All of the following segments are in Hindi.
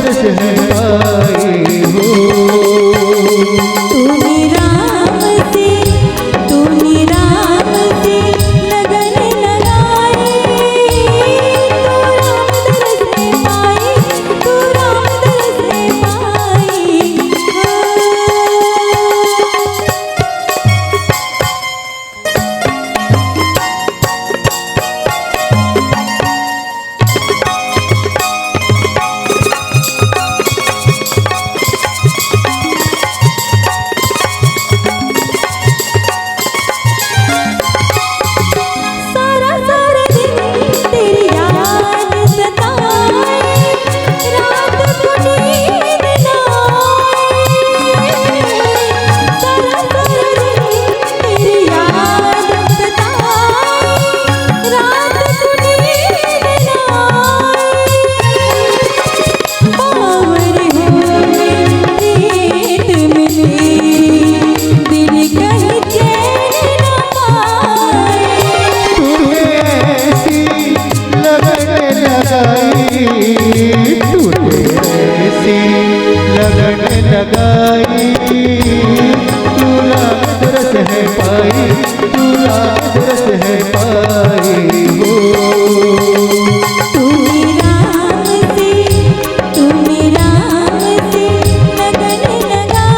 दरस है पाई हो। तूने राम से लगन लगाई, तू राम दरस है पाई। लगन लगाई तू राम दरस है पाई, तू राम दरस है पाई हो। तूने राम से लगन लगाई,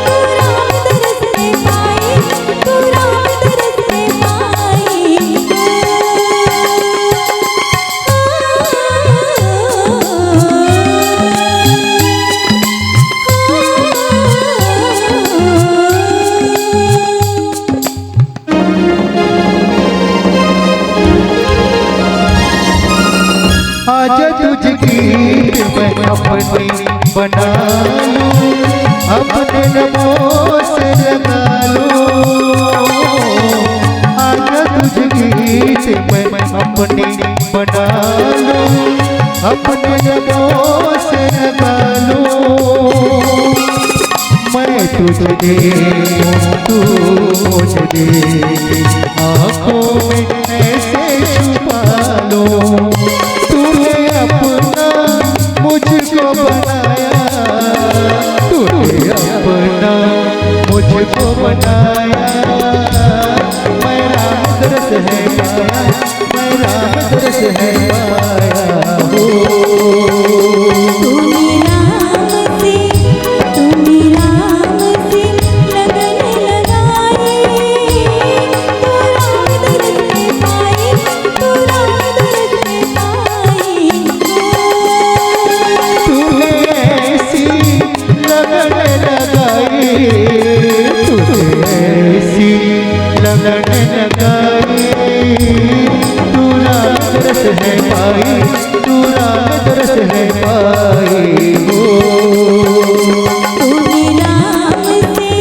तू राम दरस है पाई, तू राम दरस है पाई। आज तुझकी मैं अपनी बना लूं, अपने नमों से लगा लूं। आज तुझकी मैं अपनी बना लूं, अपने नमों से लगा लूं। मैं तुझे देखूं, तू मुझे देखे, आँखों में ऐसे छुपा लो। मुझको बनाया, तूने अपना मुझको बनाया। मैं राम दरस है पाया, मैं राम दरस है पाया हो। तूने राम से लगन लगाई, तू राम दरस है पाई, तू राम दरस है पाई। तूने ऐसी लगन लगाई, तूने ऐसी लगन लगाई, तू राम दरस है पाई, तू राम दरस है पाई हो। तूने राम से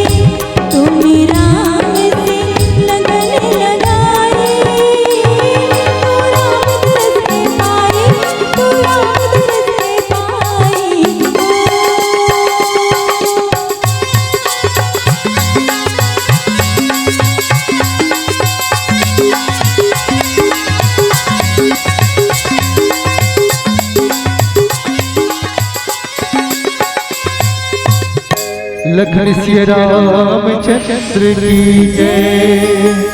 लगन लगाई, तू राम दरस है पाई, तू राम दरस है पाई। लखन सिया रामचंद्र की जय।